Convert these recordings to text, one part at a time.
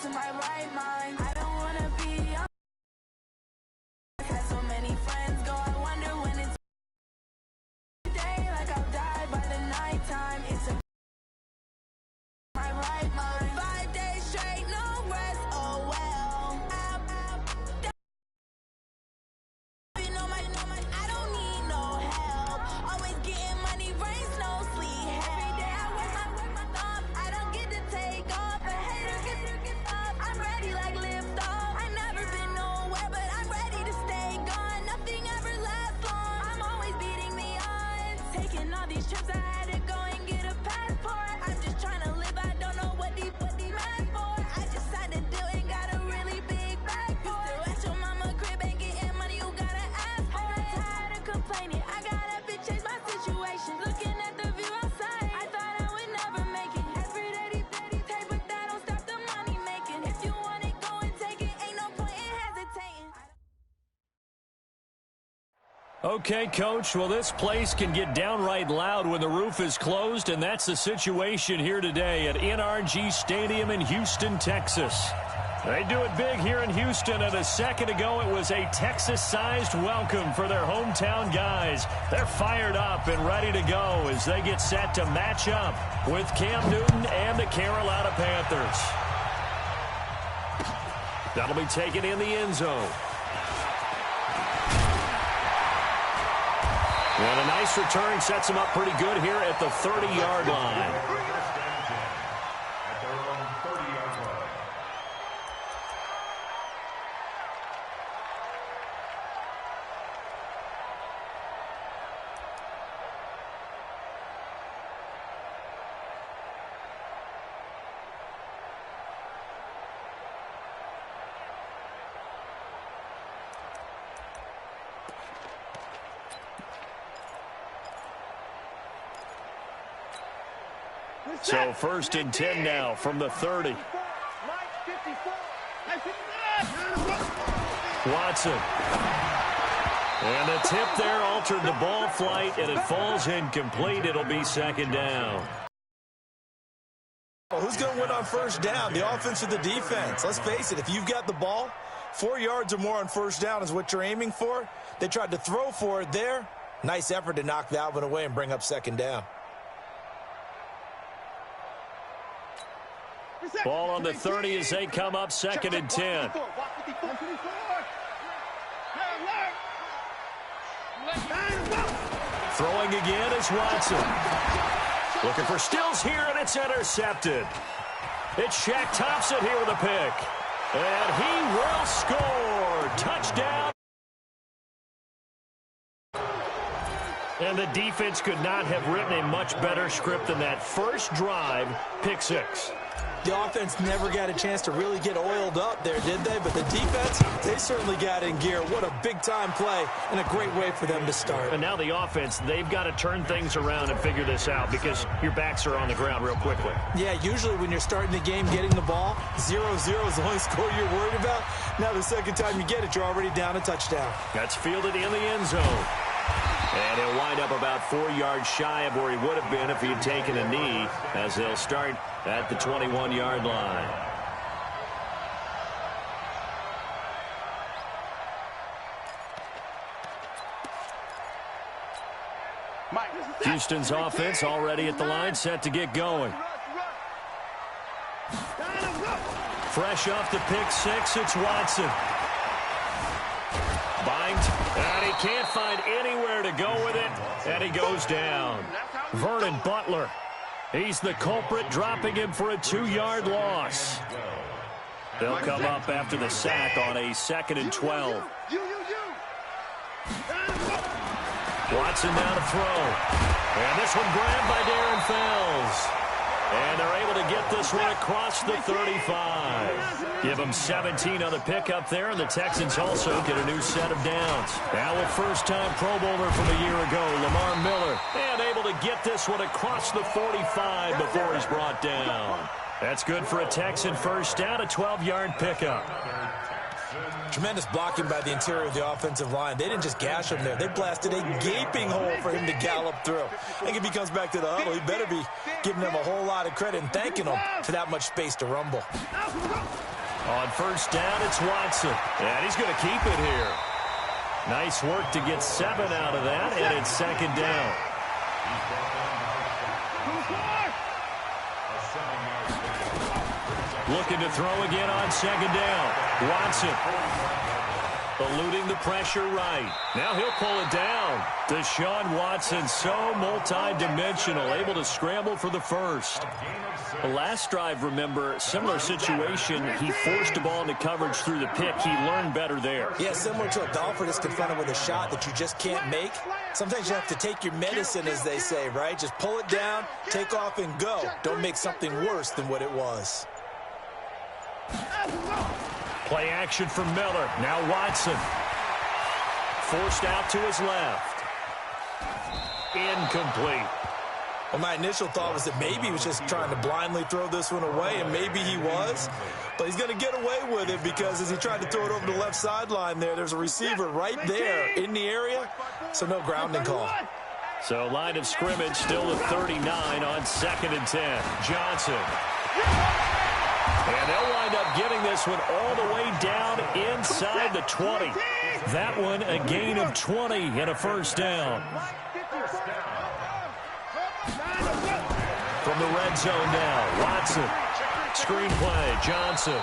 to my right mind. I don't wanna be. I've had so many friends go. I wonder when it's day, like I'll die by the nighttime. It's a my right mind. 5 days straight, no rest. Oh well. I don't need no help. Always getting money, rains, no sleep. Every day I work my thumb. I don't get to take off. A hater gets up. I'm ready like lift off. I never been nowhere, but I'm ready to stay gone. Nothing ever lasts long. I'm always beating the odds. Taking all these trips, I had to go and get a passport. I'm just trying to live. I don't know what these mad for. I just signed a deal and got a really big bag for it. Still at your mama crib and getting money, you gotta ask for it. I'm tired of complaining. I gotta change my situation. Looking at the view outside, I thought I would never make it. Every day these take, but that don't stop the money making. If you want it, go and take it. Ain't no point in hesitating. Okay, Coach, well, this place can get downright loud when the roof is closed, and that's the situation here today at NRG Stadium in Houston, Texas. They do it big here in Houston, and a second ago it was a Texas-sized welcome for their hometown guys. They're fired up and ready to go as they get set to match up with Cam Newton and the Carolina Panthers. That'll be taken in the end zone. And a nice return sets him up pretty good here at the 30-yard line. So 1st and 10 now from the 30. Watson. And the tip there altered the ball flight, and it falls incomplete. It'll be 2nd down. Well, who's going to win on 1st down? The offense or the defense? Let's face it, if you've got the ball, 4 yards or more on 1st down is what you're aiming for. They tried to throw for it there. Nice effort to knock that one away and bring up 2nd down. Ball on the 30 as they come up 2nd and 10. Throwing again is Watson. Looking for Stills here, and it's intercepted. It's Shaq Thompson here with a pick. And he will score. Touchdown. And the defense could not have written a much better script than that first drive, pick 6. The offense never got a chance to really get oiled up there, did they? But the defense, they certainly got in gear. What a big-time play and a great way for them to start. And now the offense, they've got to turn things around and figure this out because your backs are on the ground real quickly. Yeah, usually when you're starting the game getting the ball, 0-0 is the only score you're worried about. Now the second time you get it, you're already down a touchdown. That's fielded in the end zone. And he'll wind up about 4 yards shy of where he would have been if he had taken a knee, as they'll start at the 21-yard line. Houston's offense already at the line, set to get going. Fresh off the pick 6, it's Watson. Bind, and he can't find anywhere to go with it, and he goes down. Vernon Butler, he's the culprit, dropping him for a 2-yard loss. They'll come up after the sack on a 2nd and 12. Watson now to throw. And this one grabbed by Darren Fells. And they're able to get this one across the 35. Give them 17 on the pickup there, and the Texans also get a new set of downs. Now a first-time Pro Bowler from a year ago, Lamar Miller, and able to get this one across the 45 before he's brought down. That's good for a Texan first down, a 12-yard pickup. Tremendous blocking by the interior of the offensive line. They didn't just gash him there. They blasted a gaping hole for him to gallop through. I think if he comes back to the huddle, he better be giving them a whole lot of credit and thanking them for that much space to rumble. On first down, it's Watson. And he's going to keep it here. Nice work to get 7 out of that, and it's second down. Looking to throw again on second down. Watson eluding the pressure right. Now he'll pull it down. Deshaun Watson, so multi-dimensional, able to scramble for the first. The last drive, remember, similar situation. He forced the ball into coverage through the pick. He learned better there. Yeah, similar to a golfer that's confronted with a shot that you just can't make. Sometimes you have to take your medicine, as they say, right? Just pull it down, take off, and go. Don't make something worse than what it was. Play action for Miller. Now Watson. Forced out to his left. Incomplete. Well, my initial thought was that maybe he was just trying to blindly throw this one away, and maybe he was. But he's going to get away with it because as he tried to throw it over the left sideline there's a receiver right there in the area, so no grounding call. So line of scrimmage still at 39 on 2nd and 10. Johnson. And they'll wind up getting this one all the way down inside the 20. That one a gain of 20 and a first down. From the red zone now, Watson. Screenplay, Johnson.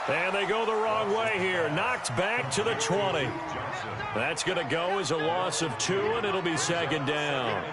And they go the wrong way here. Knocked back to the 20. That's going to go as a loss of 2, and it'll be second down.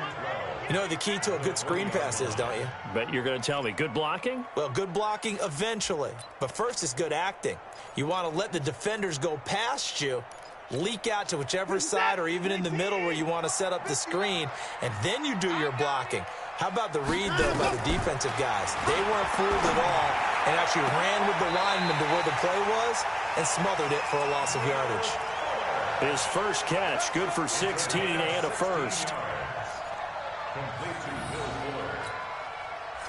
You know what the key to a good screen pass is, don't you? Bet you're going to tell me. Good blocking? Well, good blocking eventually. But first is good acting. You want to let the defenders go past you, leak out to whichever side or even in the middle where you want to set up the screen, and then you do your blocking. How about the read, though, by the defensive guys? They weren't fooled at all and actually ran with the lineman to where the play was and smothered it for a loss of yardage. His first catch, good for 16 and a first.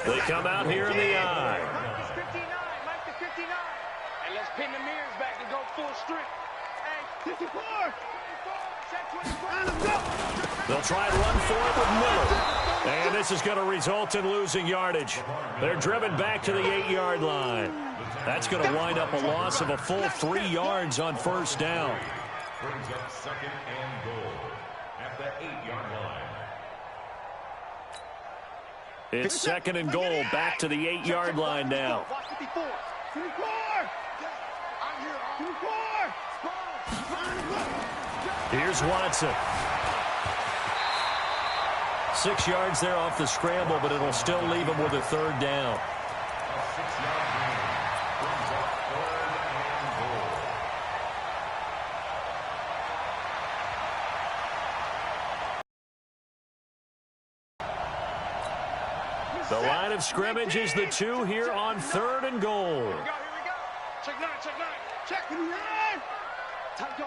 They come out here in the eye. Mike the 59. And let's pin the mirrors back and go full strength. Hey, 54. They'll try and run for it with Miller. And this is going to result in losing yardage. They're driven back to the 8-yard line. That's going to wind up a loss of a full 3 yards on first down. Brings up 2nd and goal at the 8-yard line. It's 2nd and goal, back to the 8-yard line now. Here's Watson. 6 yards there off the scramble, but it'll still leave him with a third down. The line of scrimmage is the 2 here on 3rd and goal. Here we go. Check 9. Check 9. Tight go.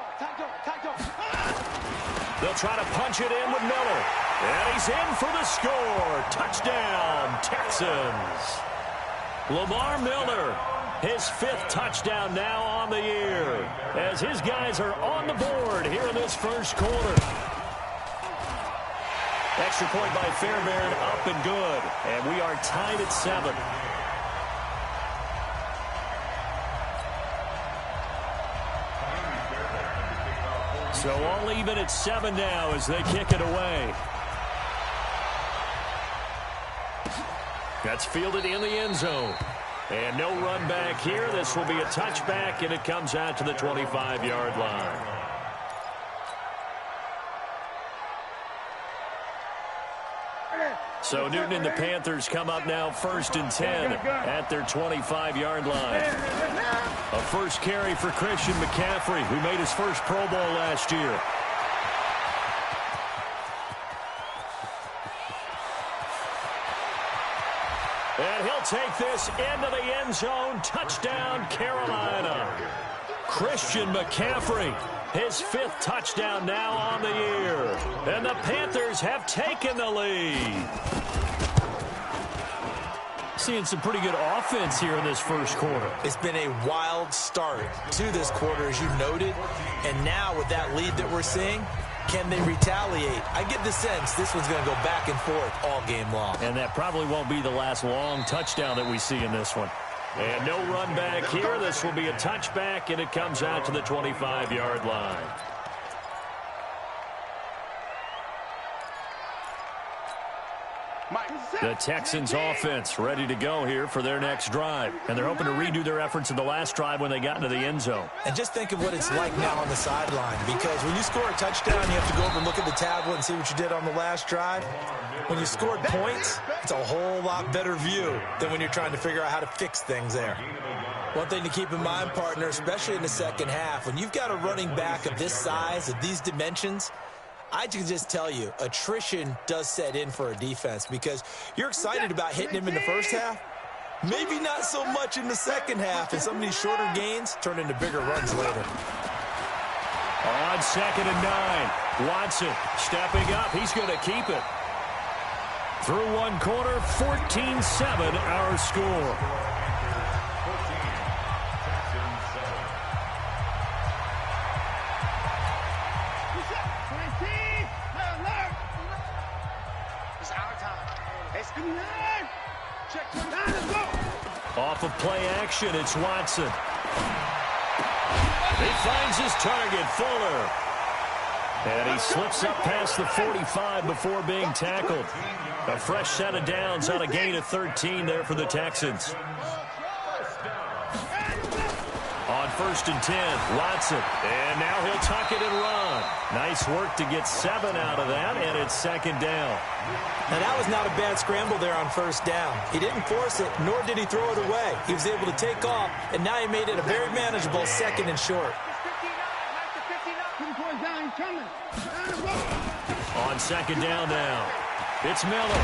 They'll try to punch it in with Miller. And he's in for the score. Touchdown, Texans. Lamar Miller, his 5th touchdown now on the year, as his guys are on the board here in this first quarter. Extra point by Fairbairn, up and good. And we are tied at 7. So all even at 7 now as they kick it away. That's fielded in the end zone. And no run back here. This will be a touchback, and it comes out to the 25-yard line. So Newton and the Panthers come up now 1st and 10 at their 25-yard line. A first carry for Christian McCaffrey, who made his first Pro Bowl last year. And he'll take this into the end zone. Touchdown, Carolina. Christian McCaffrey, his 5th touchdown now on the year. And the Panthers have taken the lead. Seeing some pretty good offense here in this first quarter. It's been a wild start to this quarter, as you noted. And now with that lead that we're seeing, can they retaliate? I get the sense this one's going to go back and forth all game long. And that probably won't be the last long touchdown that we see in this one. And no run back here. This will be a touchback, and it comes out to the 25-yard line. The Texans offense ready to go here for their next drive. And they're hoping to redo their efforts in the last drive when they got into the end zone. And just think of what it's like now on the sideline, because when you score a touchdown, you have to go over and look at the tablet and see what you did on the last drive. When you scored points, it's a whole lot better view than when you're trying to figure out how to fix things there. One thing to keep in mind, partner, especially in the second half, when you've got a running back of this size, of these dimensions, I can just tell you, attrition does set in for a defense, because you're excited about hitting him in the first half. Maybe not so much in the second half, and some of these shorter gains turn into bigger runs later. On 2nd and 9, Watson stepping up. He's going to keep it. Through one quarter, 14-7 our score. Off of play action, it's Watson. He finds his target, Fuller. And he slips up past the 45 before being tackled. A fresh set of downs on a gain of 13 there for the Texans. On 1st and 10, Watson. And now he'll tuck it and run. Nice work to get 7 out of that, and it's 2nd down. Now, that was not a bad scramble there on 1st down. He didn't force it, nor did he throw it away. He was able to take off, and now he made it a very manageable 2nd and short. On 2nd down now, it's Miller.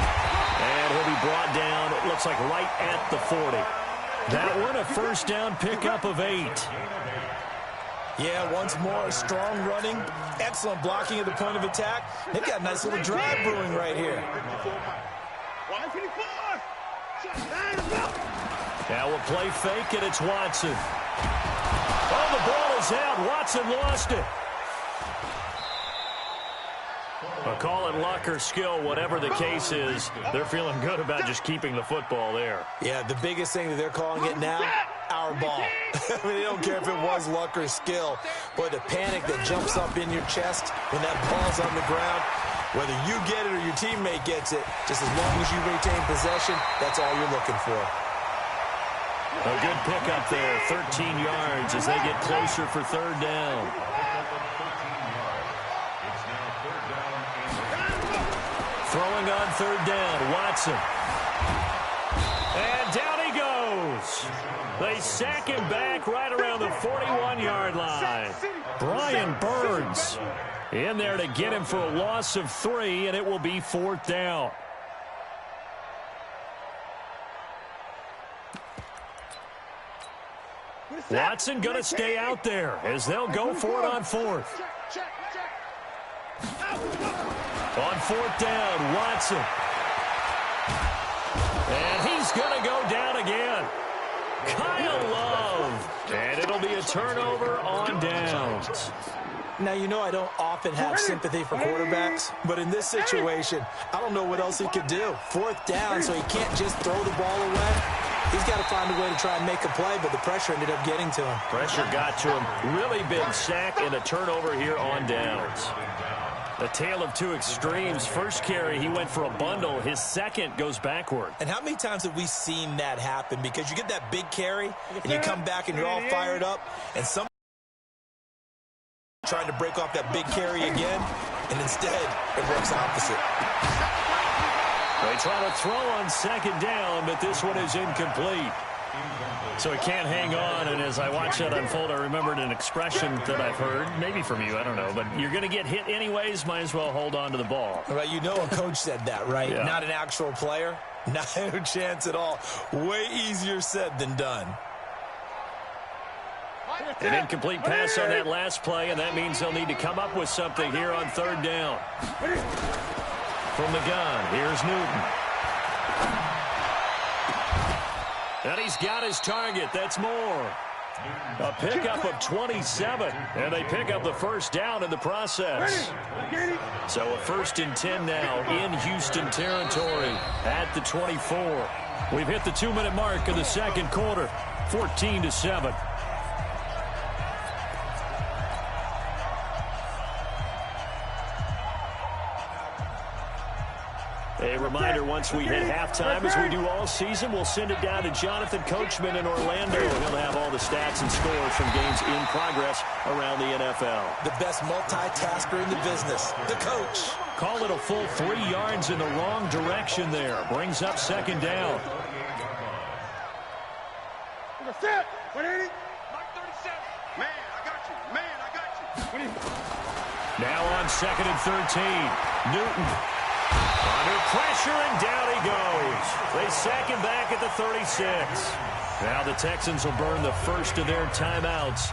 And he'll be brought down, it looks like right at the 40. That one, a 1st down pickup of 8. Yeah, once more, strong running, excellent blocking at the point of attack. They've got a nice little drive brewing right here. Now we'll play fake, and it's Watson. Oh, the ball is out. Watson lost it. I'll call it luck or skill, whatever the case is. They're feeling good about just keeping the football there. Yeah, the biggest thing that they're calling it now, our ball. I mean, they don't care if it was luck or skill. Boy, the panic that jumps up in your chest when that ball's on the ground, whether you get it or your teammate gets it, just as long as you retain possession, that's all you're looking for. A good pickup there, 13 yards as they get closer for 3rd down. Throwing on 3rd down, Watson. And down he goes. They sack him back right around the 41-yard line. Brian Burns in there to get him for a loss of 3, and it will be 4th down. Watson going to stay out there as they'll go for it on 4th. On 4th down, Watson. And he's going to go down again. Kyle Love. And it'll be a turnover on downs. Now, you know I don't often have sympathy for quarterbacks, but in this situation, I don't know what else he could do. 4th down, so he can't just throw the ball away. He's got to find a way to try and make a play, but the pressure ended up getting to him. Pressure got to him. Really big sack and a turnover here on downs. A tale of two extremes. First carry, he went for a bundle. His second goes backward. And how many times have we seen that happen? Because you get that big carry, and you come back and you're all fired up, and some trying to break off that big carry again, and instead it works opposite. They try to throw on 2nd down, but this one is incomplete. So he can't hang on, and as I watch that unfold, I remembered an expression that I've heard, maybe from you, I don't know, but you're going to get hit anyways, might as well hold on to the ball. Right, you know a coach said that, right? Yeah. Not an actual player. Not a chance at all. Way easier said than done. An incomplete pass on that last play, and that means they'll need to come up with something here on 3rd down. From the gun, here's Newton. And he's got his target. That's more. A pickup of 27, and they pick up the 1st down in the process. So a 1st and 10 now in Houston territory at the 24. We've hit the 2-minute mark of the second quarter, 14-7. A reminder, once we hit halftime, as we do all season, we'll send it down to Jonathan Coachman in Orlando. He'll have all the stats and scores from games in progress around the NFL. The best multitasker in the business, the coach. Call it a full 3 yards in the wrong direction there. Brings up second down. Set. 180. Mark 37. Man, I got you. Man, I got you. Now on second and 13. Newton. Under pressure, and down he goes. They sack him back at the 36. Now the Texans will burn the first of their timeouts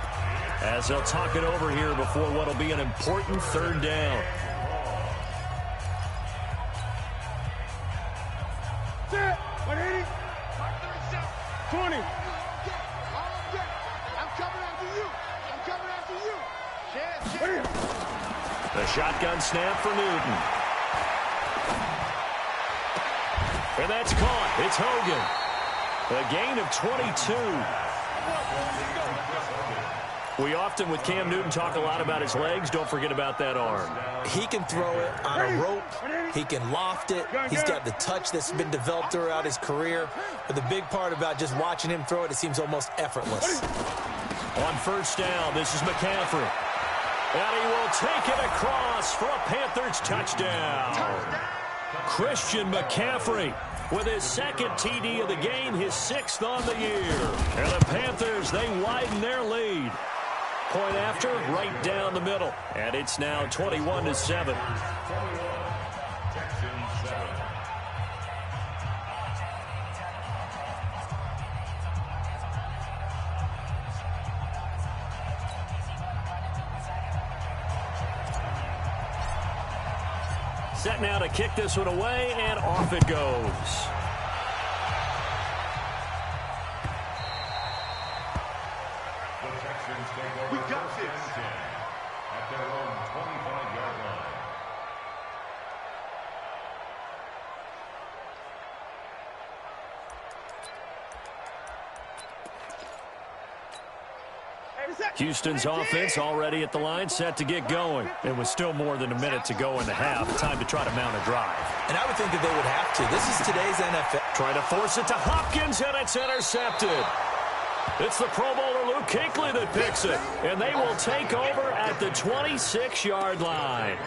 as they'll talk it over here before what will be an important third down. Set. 180. Mark 37. 20. I'm coming after you. I'm coming after you. The shotgun snap for Newton. And that's caught. It's Hogan. A gain of 22. We often, with Cam Newton, talk a lot about his legs. Don't forget about that arm. He can throw it on a rope. He can loft it. He's got the touch that's been developed throughout his career. But the big part about just watching him throw it, it seems almost effortless. On first down, this is McCaffrey. And he will take it across for a Panthers touchdown. Christian McCaffrey with his second TD of the game, his 6th on the year. And the Panthers, they widen their lead. Point after, right down the middle. And it's now 21-7. Set now to kick this one away, and off it goes. We got this at their own 25-yard line. Houston's offense already at the line, set to get going. It was still more than a minute to go in the half. Time to try to mount a drive. And I would think that they would have to. This is today's NFL. Trying to force it to Hopkins, and it's intercepted. It's the Pro Bowler Luke Kuechly that picks it. And they will take over at the 26-yard line.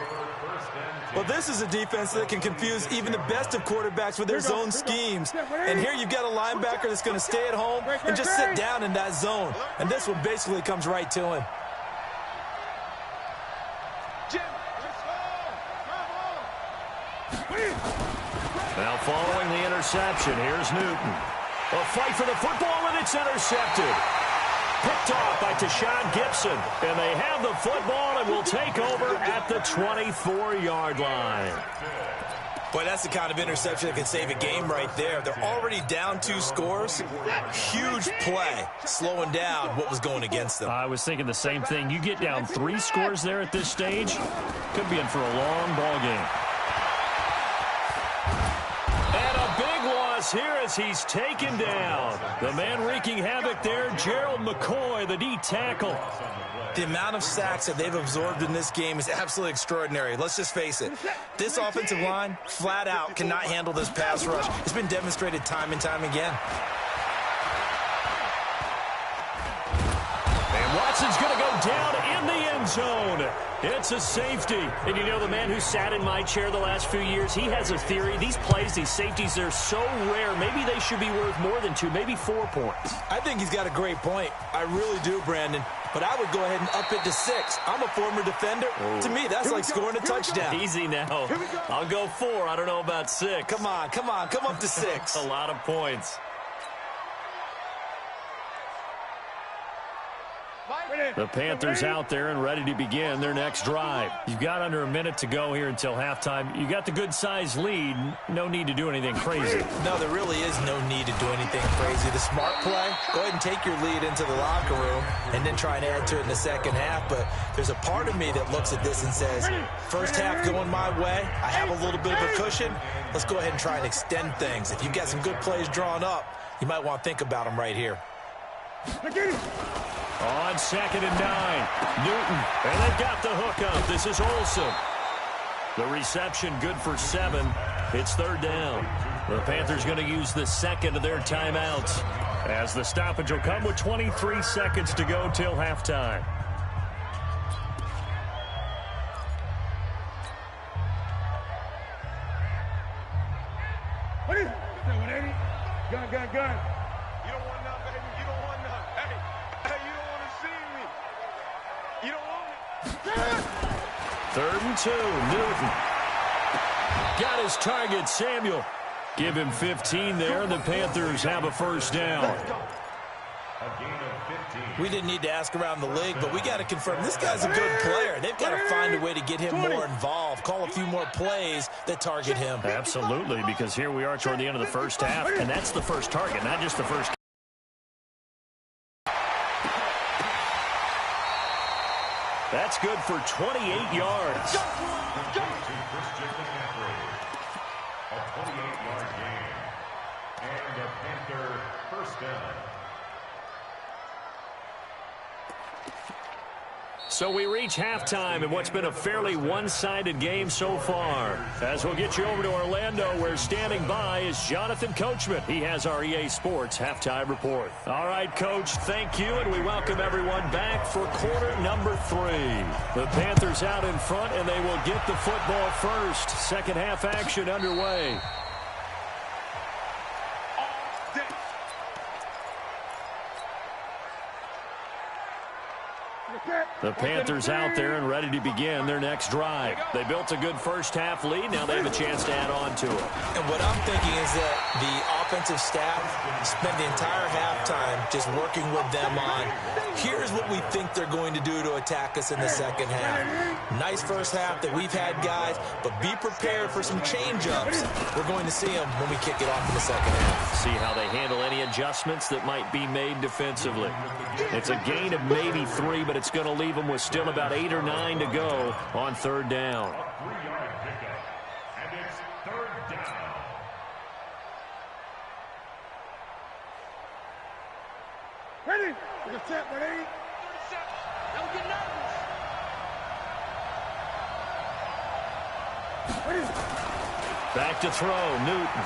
Well, this is a defense that can confuse even the best of quarterbacks with their zone schemes. And here you've got a linebacker that's going to stay at home and just sit down in that zone. And this one basically comes right to him. Now following the interception, here's Newton. A fight for the football, and it's intercepted. Picked off by Tashawn Gibson. And they have the football and will take over at the 24-yard line. Boy, that's the kind of interception that can save a game right there. They're already down 2 scores. Huge play, slowing down what was going against them. I was thinking the same thing. You get down 3 scores there at this stage, could be in for a long ball game. And a big loss here as he's taken down. The man wreaking havoc there, Gerald McCoy, the D tackle. The amount of sacks that they've absorbed in this game is absolutely extraordinary. Let's just face it. This offensive line, flat out, cannot handle this pass rush. It's been demonstrated time and time again. And Watson's going to go down in the end zone. It's a safety. And you know, the man who sat in my chair the last few years, he has a theory. These plays, these safeties, they're so rare. Maybe they should be worth more than 2, maybe 4 points. I think he's got a great point. I really do, Brandon. But I would go ahead and up it to 6. I'm a former defender. Oh. To me, that's like scoring a touchdown. Easy now. I'll go 4. I don't know about 6. Come on. Come up to 6. A lot of points. The Panthers out there and ready to begin their next drive. You've got under a minute to go here until halftime. You got the good-sized lead. No need to do anything crazy. No, there really is no need to do anything crazy. The smart play, go ahead and take your lead into the locker room and then try and add to it in the second half. But there's a part of me that looks at this and says, first half going my way, I have a little bit of a cushion. Let's go ahead and try and extend things. If you've got some good plays drawn up, you might want to think about them right here. On 2nd and 9, Newton, and they've got the hook up. This is Olsen. The reception good for 7. It's 3rd down. The Panthers going to use the second of their timeouts as the stoppage will come with 23 seconds to go till halftime. Gun. You don't want none, baby. You don't want none. Hey, you don't want to see me. You don't want me. 3rd and 2, Newton. Got his target, Samuel. Give him 15 there, and the Panthers have a first down. A gain of 15. We didn't need to ask around the league, but we got to confirm this guy's a good player. They've got to find a way to get him more involved, call a few more plays that target him. Absolutely, because here we are toward the end of the first half, and that's the first target, not just the first. That's good for 28 yards. A 28-yard gain. And a Panther first down. So we reach halftime in what's been a fairly one-sided game so far. As we'll get you over to Orlando, where standing by is Jonathan Coachman. He has our EA Sports halftime report. All right, Coach, thank you, and we welcome everyone back for quarter number 3. The Panthers out in front, and they will get the football first. Second half action underway. The Panthers out there and ready to begin their next drive. They built a good first half lead. Now they have a chance to add on to it. And what I'm thinking is that the offensive staff spent the entire halftime just working with them on, here's what we think they're going to do to attack us in the second half. Nice first half that we've had, guys, but be prepared for some change-ups. We're going to see them when we kick it off in the second half. See how they handle any adjustments that might be made defensively. It's a gain of maybe 3, but it's going to leave them with still about 8 or 9 to go on 3rd down. A 3-yard pickup. And it's 3rd down. Ready? We're set, ready? Don't get nervous. Ready? Back to throw, Newton.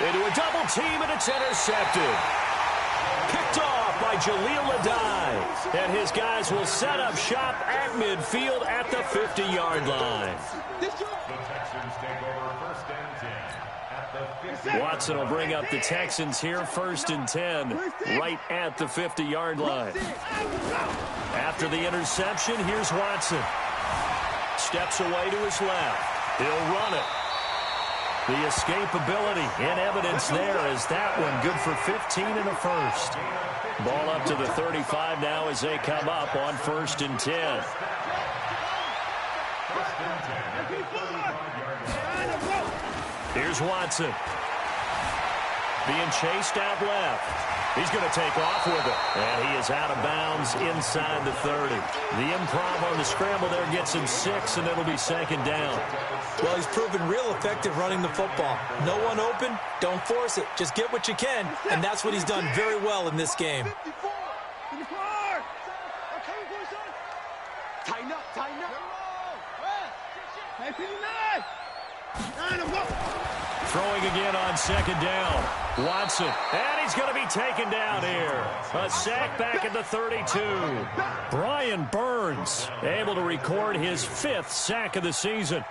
Into a double team, and it's intercepted. Picked off by Jaleel Adai. And his guys will set up shop at midfield at the 50-yard line. The Texans take over 1st and 10 at the 50. Watson will bring up the Texans here, 1st and 10, right at the 50-yard line. After the interception, here's Watson. Steps away to his left. He'll run it. The escapability in evidence there as that one good for 15 and a first. Ball up to the 35 now as they come up on 1st and 10. Here's Watson. Being chased out left. He's going to take off with it. And he is out of bounds inside the 30. The improv on the scramble there gets him 6, and it'll be 2nd down. Well, he's proven real effective running the football. No one open, don't force it. Just get what you can, and that's what he's done very well in this game. Tighten up, tighten up. Throwing again on 2nd down. Watson, and he's going to be taken down here. A sack back at the 32. Brian Burns able to record his 5th sack of the season.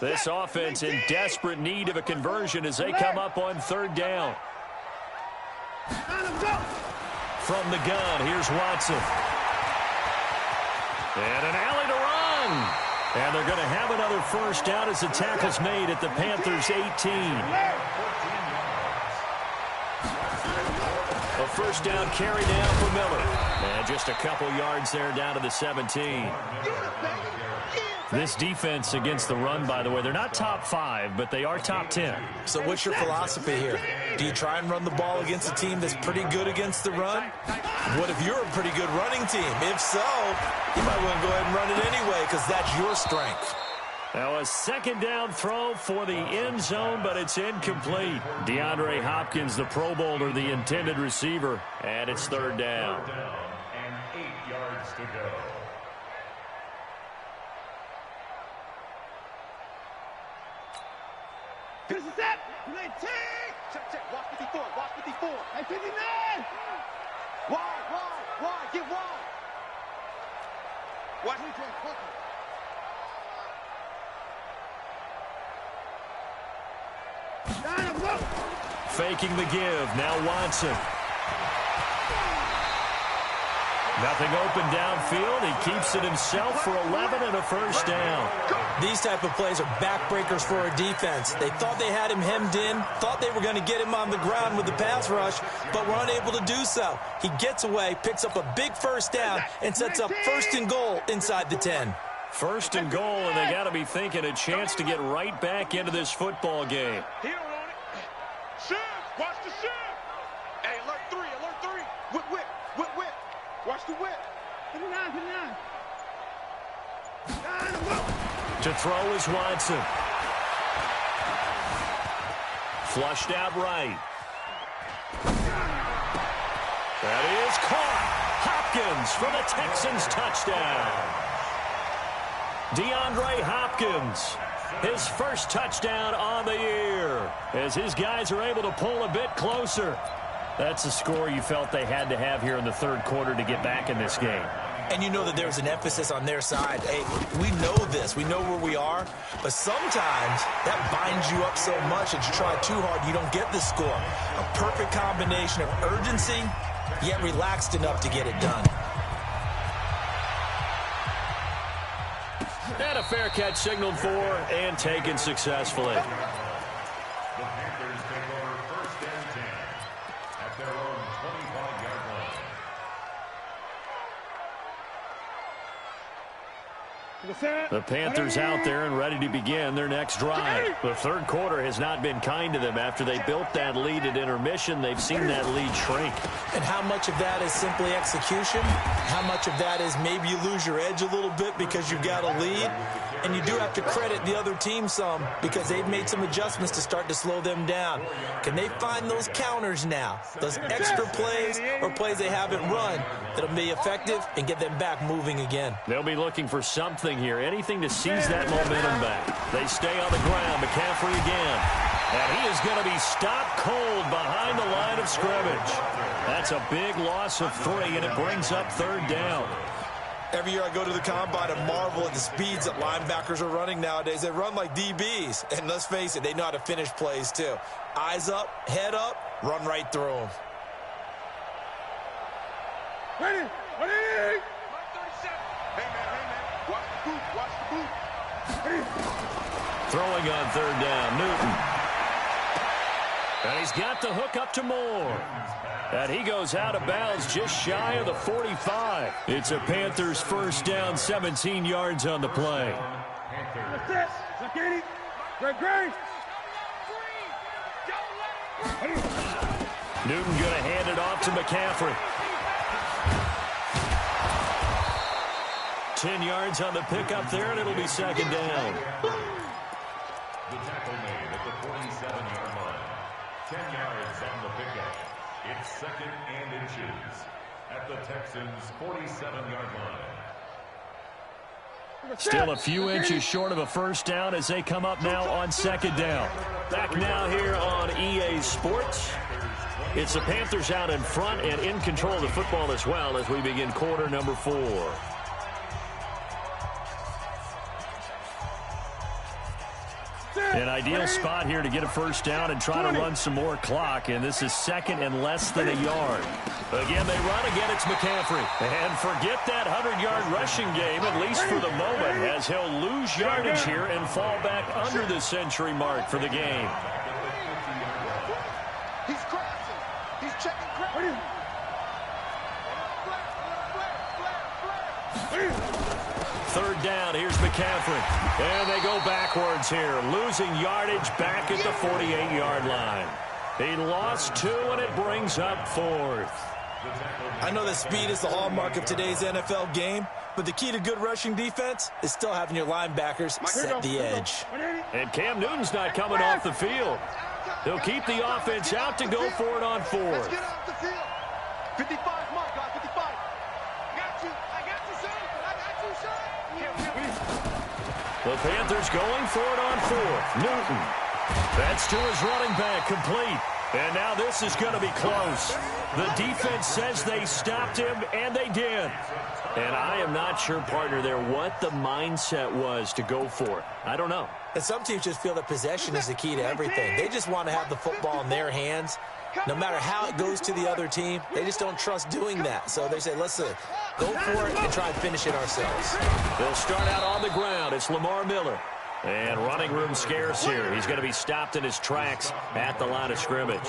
This offense in desperate need of a conversion as they come up on 3rd down. From the gun, here's Watson. And an alley And they're going to have another first down as the tackle's made at the Panthers' 18. A first down carry down for Miller. And just a couple yards there down to the 17. This defense against the run, by the way, they're not top 5, but they are top 10. So what's your philosophy here? Do you try and run the ball against a team that's pretty good against the run? What if you're a pretty good running team? If so, you might want to go ahead and run it anyway because that's your strength. Now a second down throw for the end zone, but it's incomplete. DeAndre Hopkins, the Pro Bowler, the intended receiver, and it's third down. And 8 yards to go. Finish the set. Check, check. Watch 54. Watch 54. Hey, 59. Wide. Get wide. Watch me, Jay. Faking the give. Now Watson. Nothing open downfield. He keeps it himself for 11 and a first down. These type of plays are backbreakers for a defense. They thought they had him hemmed in, thought they were going to get him on the ground with the pass rush, but were unable to do so. He gets away, picks up a big first down, and sets up first and goal inside the 10. First and goal, and they got to be thinking a chance to get right back into this football game. He don't want it. Shift. Watch the shift. Hey, alert 3. Whip. Watch the whip. 59. To throw is Watson. Flushed out right. That is caught. Hopkins for the Texans touchdown. DeAndre Hopkins, his first touchdown on the year, as his guys are able to pull a bit closer. That's a score you felt they had to have here in the third quarter to get back in this game. And you know that there's an emphasis on their side. Hey, we know this. We know where we are. But sometimes that binds you up so much that you try too hard, you don't get the score. A perfect combination of urgency, yet relaxed enough to get it done. And a fair catch signaled for and taken successfully. The Panthers take over first and 10 at their own 25-yard line. The Panthers out there and ready to begin their next drive. The third quarter has not been kind to them. After they built that lead at intermission, they've seen that lead shrink. And how much of that is simply execution? How much of that is maybe you lose your edge a little bit because you've got a lead? And you do have to credit the other team some because they've made some adjustments to start to slow them down. Can they find those counters now? Those extra plays or plays they haven't run that'll be effective and get them back moving again? They'll be looking for something here, anything to seize that momentum back. They stay on the ground. McCaffrey again. And he is going to be stopped cold behind the line of scrimmage. That's a big loss of 3, and it brings up third down. Every year I go to the combine and marvel at the speeds that linebackers are running nowadays. They run like DBs. And let's face it, they know how to finish plays too. Eyes up, head up, run right through them. Ready. 37. Hey, man. Watch the boot. Throwing on third down, Newton. And he's got the hook up to Moore. And he goes out of bounds just shy of the 45. It's a Panthers first down, 17 yards on the play. Newton going to hand it off to McCaffrey. 10 yards on the pickup there, and it'll be second down. The tackle made at the 47-yard line. 10 yards on the pickup. It's second and inches at the Texans' 47-yard line. Still a few inches short of a first down as they come up now on second down. Back now here on EA Sports. It's the Panthers out in front and in control of the football as well as we begin quarter number 4. An ideal spot here to get a first down and try to run some more clock, and this is second and less than a yard. Again, they run again. It's McCaffrey. And forget that 100-yard rushing game, at least for the moment, as he'll lose yardage here and fall back under the century mark for the game. He's crashing. He's checking crashing. Third down, here's McCaffrey. And they go backwards here, losing yardage back at the 48-yard line. He lost 2, and it brings up 4th. I know that speed is the hallmark of today's NFL game, but the key to good rushing defense is still having your linebackers set the edge. And Cam Newton's not coming off the field. He'll keep the offense out to go for it on 4th. Let's get off the field. 55 mark, guys, 55. I got you, son. The Panthers going for it on 4th. Newton. That's to his running back, complete. And now this is going to be close. The defense says they stopped him, and they did. And I am not sure, partner, there what the mindset was to go for it. I don't know. And some teams just feel that possession is the key to everything. They just want to have the football in their hands. No matter how it goes to the other team, they just don't trust doing that. So they say, let's go for it and try and finish it ourselves. They'll start out on the ground. It's Lamar Miller. And running room scarce here. He's going to be stopped in his tracks at the line of scrimmage.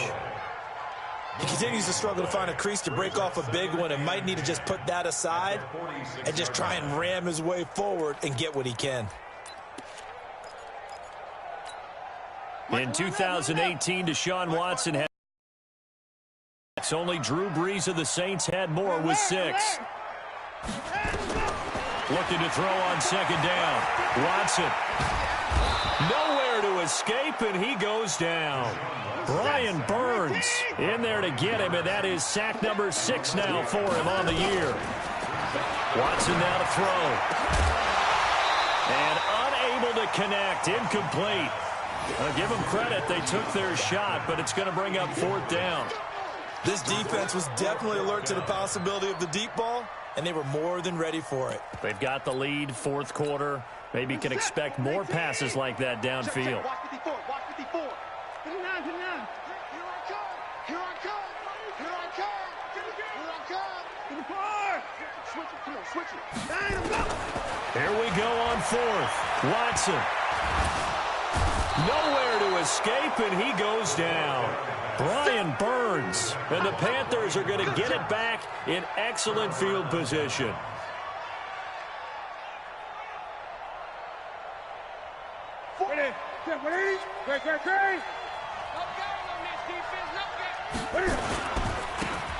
He continues to struggle to find a crease to break off a big one and might need to just put that aside and just try and ram his way forward and get what he can. In 2018, Deshaun Watson had only Drew Brees of the Saints had more with 6. Looking to throw on second down. Watson. Nowhere to escape, and he goes down. Brian Burns in there to get him, and that is sack number 6 now for him on the year. Watson now to throw. And unable to connect. Incomplete. I'll give them credit. They took their shot, but it's going to bring up 4th down. This defense was definitely alert to the possibility of the deep ball, and they were more than ready for it. They've got the lead, 4th quarter. Maybe can expect more passes like that downfield. Watch 54. Watch 54. Here I come. Here I come. Here I come. Here I come. Switch it. Come on, switch it. Here we go on 4th. Watson. Nowhere to escape, and he goes down. Brian Burns. And the Panthers are going to get it back in excellent field position.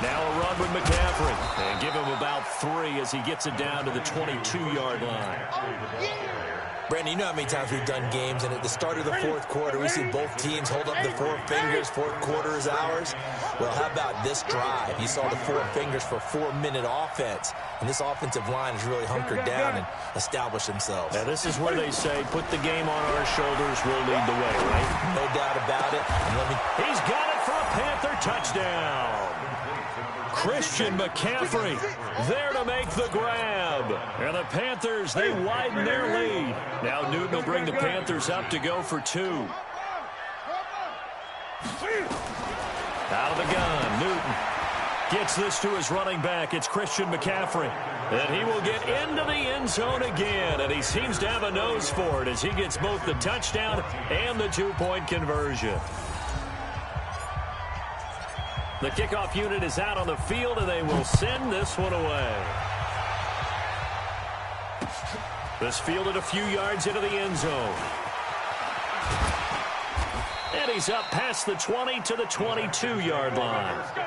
Now a run with McCaffrey. And give him about 3 as he gets it down to the 22-yard line. Brandon, you know how many times we've done games, and at the start of the 4th quarter, we see both teams hold up the 4 fingers. 4th quarter is ours. Well, how about this drive? You saw the 4 fingers for 4-minute offense, and this offensive line has really hunkered down and established themselves. Now, this is where they say, put the game on our shoulders, we'll lead the way, right? No doubt about it. And he's got it for a Panther touchdown. Christian McCaffrey there to make the grab. And the Panthers, they widen their lead. Now Newton will bring the Panthers up to go for 2. Out of the gun, Newton gets this to his running back. It's Christian McCaffrey. And he will get into the end zone again. And he seems to have a nose for it as he gets both the touchdown and the 2-point conversion. The kickoff unit is out on the field, and they will send this one away. This fielded a few yards into the end zone. And he's up past the 20 to the 22-yard line. Let's go.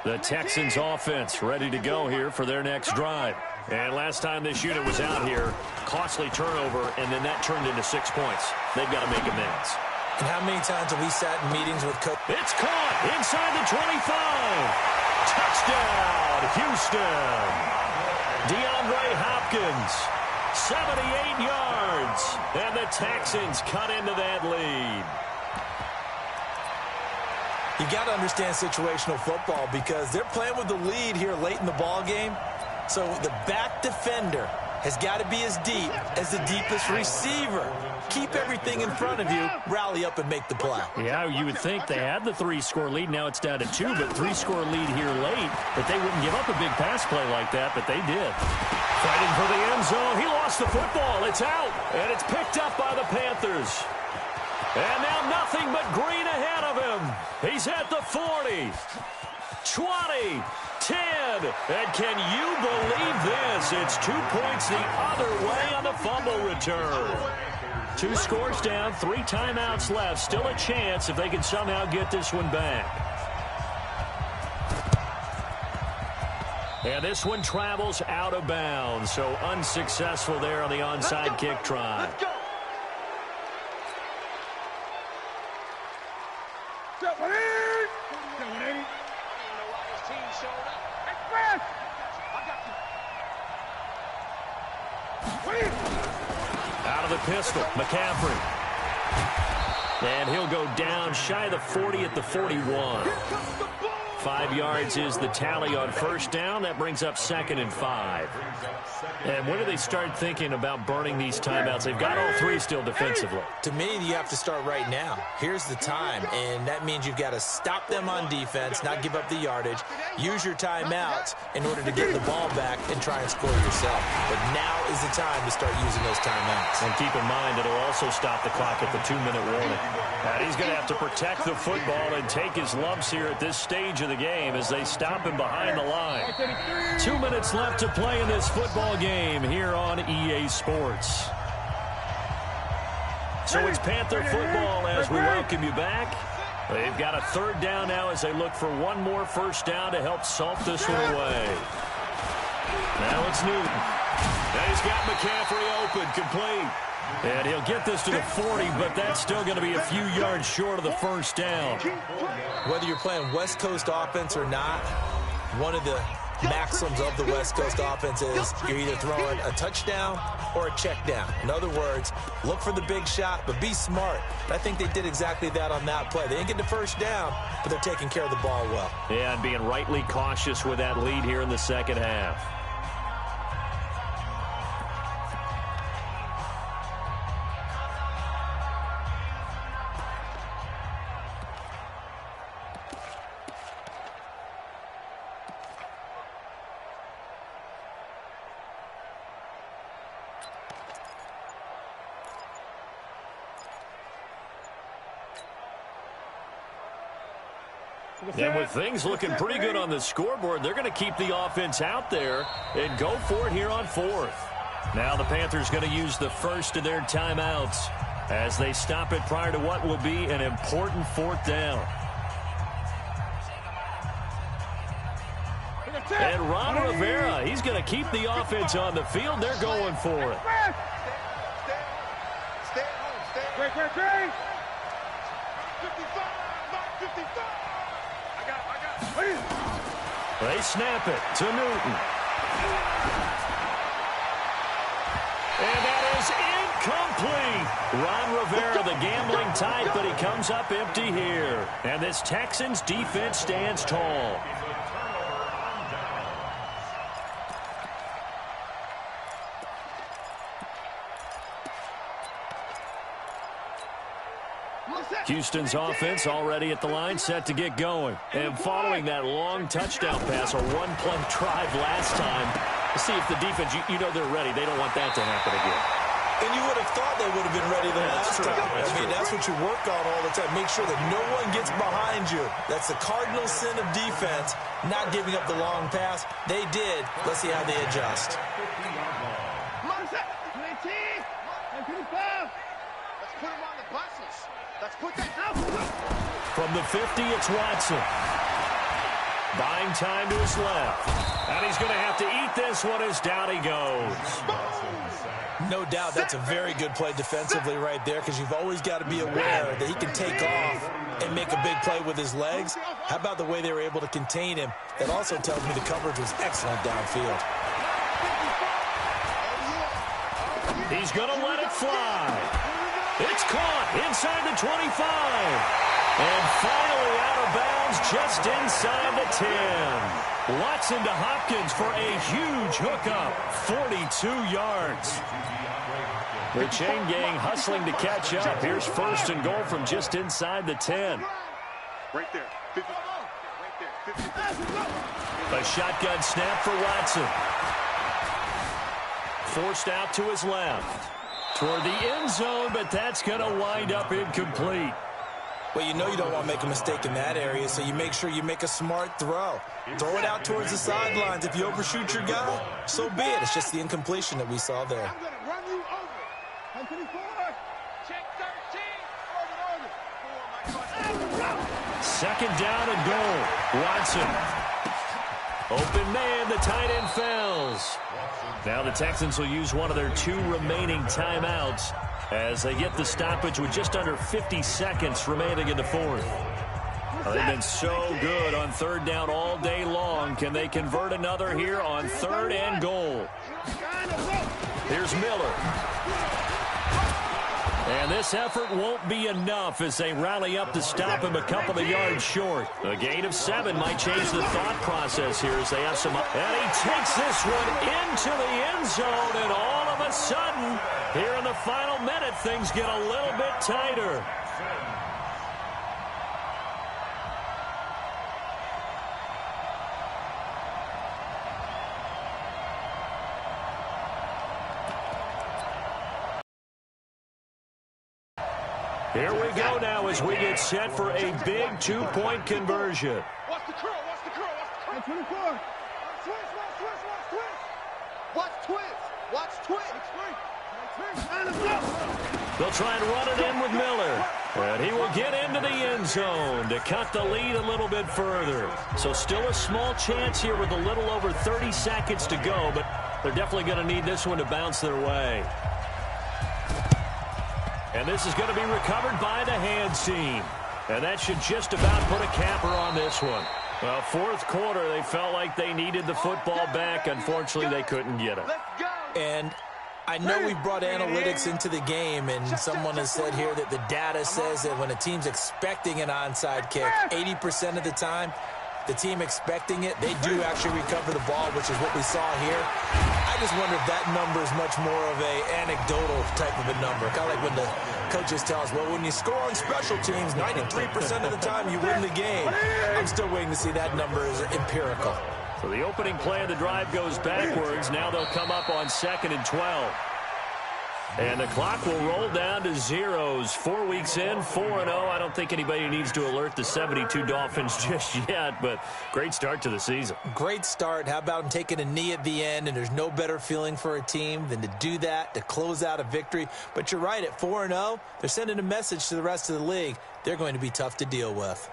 The Texans offense ready to go here for their next drive. And last time this unit was out here, costly turnover, and then that turned into 6 points. They've got to make amends. And how many times have we sat in meetings with coaches? It's caught inside the 25. Touchdown, Houston. DeAndre Hopkins, 78 yards. And the Texans cut into that lead. You got to understand situational football because they're playing with the lead here late in the ball game. So the back defender has got to be as deep as the deepest receiver. Keep everything in front of you, rally up and make the play. Yeah, you would think they had the 3-score lead. Now it's down to 2, but 3-score lead here late. That they wouldn't give up a big pass play like that, but they did. Fighting for the end zone. He lost the football. It's out, and it's picked up by the Panthers. And now nothing but green ahead of him. He's at the 40, 20, 10. And can you believe this? It's 2 points the other way on the fumble return. 2 scores down, 3 timeouts left. Still a chance if they can somehow get this one back. And this one travels out of bounds. So unsuccessful there on the onside kick try. Let's go. What's up, 180? 180. I don't know why his team showed up. Express! I got you. Out of the pistol, McCaffrey. And he'll go down shy of the 40 at the 41. 5 yards is the tally on first down. That brings up 2nd and 5. And when do they start thinking about burning these timeouts? They've got all 3 still defensively. To me, you have to start right now. Here's the time, and that means you've got to stop them on defense, not give up the yardage, use your timeouts in order to get the ball back and try and score yourself. But now is the time to start using those timeouts. And keep in mind, it'll also stop the clock at the 2-minute warning. And he's going to have to protect the football and take his lumps here at this stage of the game as they stop him behind the line. 2 minutes left to play in this football game here on EA Sports. So it's Panther football as we welcome you back. They've got a 3rd down now as they look for one more first down to help salt this one away. Now it's Newton. Now he's got McCaffrey open, complete. And he'll get this to the 40, but that's still going to be a few yards short of the first down. Whether you're playing West Coast offense or not, one of the maxims of the West Coast offense is you're either throwing a touchdown or a check down. In other words, look for the big shot, but be smart. I think they did exactly that on that play. They didn't get the first down, but they're taking care of the ball well. Yeah, and being rightly cautious with that lead here in the second half. And with things looking pretty good on the scoreboard, they're going to keep the offense out there and go for it here on 4th. Now the Panthers going to use the first of their timeouts as they stop it prior to what will be an important 4th down. And Ron Rivera, he's going to keep the offense on the field. They're going for it. Stay at home. Great. 55. They snap it to Newton. And that is incomplete. Ron Rivera, the gambling type, but he comes up empty here. And this Texans defense stands tall. Houston's offense already at the line, set to get going. And following that long touchdown pass, a one-play drive last time, to see if the defense, you know they're ready. They don't want that to happen again. And you would have thought they would have been ready the last time. I mean, that's what you work on all the time. Make sure that no one gets behind you. That's the cardinal sin of defense, not giving up the long pass. They did. Let's see how they adjust. Let's put them on the buses. Let's put that out. From the 50, it's Watson. Buying time to his left. And he's going to have to eat this one as down he goes. No doubt that's a very good play defensively right there because you've always got to be aware that he can take off and make a big play with his legs. How about the way they were able to contain him? That also tells me the coverage was excellent downfield. He's going to let it fly. It's caught inside the 25. And finally out of bounds just inside the 10. Watson to Hopkins for a huge hookup. 42 yards. The chain gang hustling to catch up. Here's first and goal from just inside the 10. Right there. 50. Right there. 50. A shotgun snap for Watson. Forced out to his left. Toward the end zone, but that's going to wind up incomplete. Well, you know you don't want to make a mistake in that area, so you make sure you make a smart throw. Throw it out towards the sidelines. If you overshoot your guy, so be it. It's just the incompletion that we saw there. I'm going to run you over. 1024. Check 13. Second down and goal. Watson. Open man, the tight end Fells. Now the Texans will use one of their 2 remaining timeouts as they get the stoppage with just under 50 seconds remaining in the fourth. They've been so good on third down all day long. Can they convert another here on third and goal? Here's Miller. And this effort won't be enough as they rally up to stop him a couple of yards short. A gain of 7 might change the thought process here as they have some... And he takes this one into the end zone, and all of a sudden, here in the final minute, things get a little bit tighter. Here we go now as we get set for a big 2-point conversion. Watch the curl, watch the curl, watch the curl. 24. Watch twist. They'll try and run it in with Miller. And he will get into the end zone to cut the lead a little bit further. So still a small chance here with a little over 30 seconds to go, but they're definitely going to need this one to bounce their way. And this is going to be recovered by the hands team. And that should just about put a capper on this one. Well, fourth quarter, they felt like they needed the football back. Unfortunately, they couldn't get it. And I know we brought analytics into the game, and someone has said here that the data says that when a team's expecting an onside kick, 80% of the time, the team expecting it, they do actually recover the ball, which is what we saw here. I just wonder if that number is much more of a anecdotal type of a number. Kind of like when the coaches tell us, well, when you score on special teams, 93% of the time you win the game. I'm still waiting to see that number is empirical. So the opening play of the drive goes backwards. Now they'll come up on 2nd and 12. And the clock will roll down to zeros. 4 weeks in, 4-0. I don't think anybody needs to alert the 72 Dolphins just yet, but great start to the season. Great start. How about taking a knee at the end, and there's no better feeling for a team than to do that, to close out a victory. But you're right, at 4-0, they're sending a message to the rest of the league. They're going to be tough to deal with.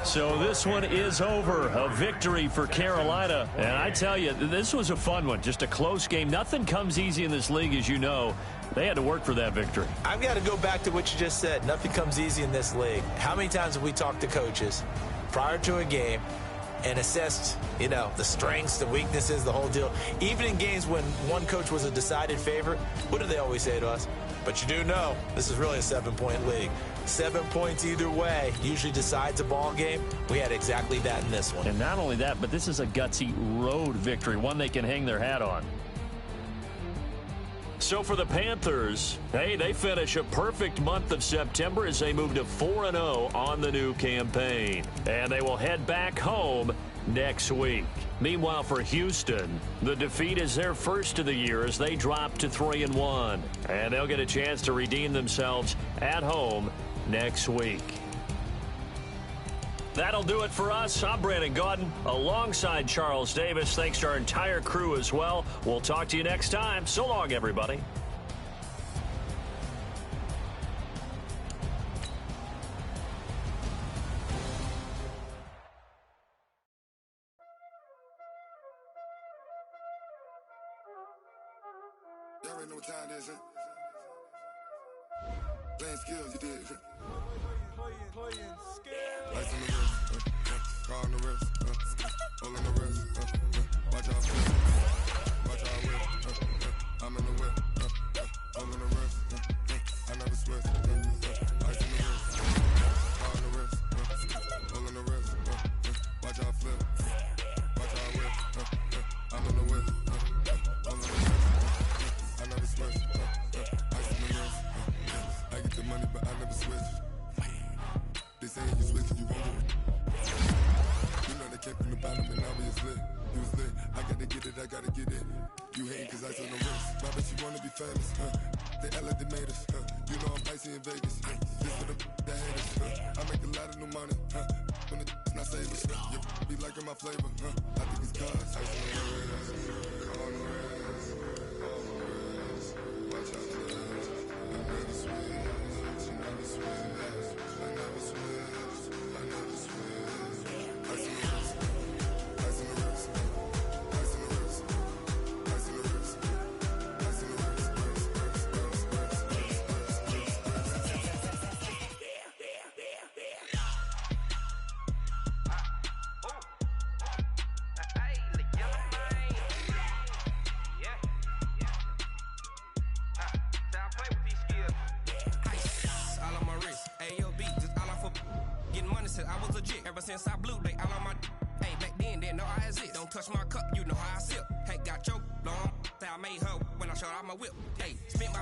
So this one is over. A victory for Carolina. And I tell you, this was a fun one. Just a close game. Nothing comes easy in this league, as you know. They had to work for that victory. I've got to go back to what you just said. Nothing comes easy in this league. How many times have we talked to coaches prior to a game and assessed, the strengths, the weaknesses, the whole deal? Even in games when one coach was a decided favorite, what do they always say to us? But you do know this is really a 7-point league. 7 points either way usually decides a ball game. We had exactly that in this one. And not only that, but this is a gutsy road victory, one they can hang their hat on. So for the Panthers, hey, they finish a perfect month of September as they move to 4-0 on the new campaign. And they will head back home next week. Meanwhile, for Houston, the defeat is their first of the year as they drop to 3-1. And they'll get a chance to redeem themselves at home next week. That'll do it for us. I'm Brandon Gaudin alongside Charles Davis. Thanks to our entire crew as well. We'll talk to you next time. So long, everybody. Y'all already know what time it is, huh? Playing skills, you did. Lights on the wrist, car on the wrist, all on the wrist, watch out, watch out, whip, I'm in the whip, I'm in the wrist, I never switch, ice in the wrist, all in the wrist, all in the wrist, watch how I flip, watch how I whip, I'm in the whip, all in the wrist, I never switch, ice in the wrist, I get the money but I never switch, they say you switch you won't do it, you know they came from the bottom and now we is lit, you was lit, I gotta get it, I gotta get it. You hating cause ice on the wrist. Why bet you wanna be famous, They act like they made us, You know I'm icy in Vegas, This for the that hate us, I make a lot of new money, When it's not saving, You be liking my flavor, I think it's cause ice on the wrist, on the wrist, on the wrist. Watch out for this. I never switch, I never switch, I never switch, I never switch. Ice on the wrist, ice on the wrist, ice on the wrist. I was legit ever since I blew they all on my hey back then didn't know I exist. Don't touch my cup, you know how I sip. Hey, got your long say I made her when I showed out my whip. Hey, spent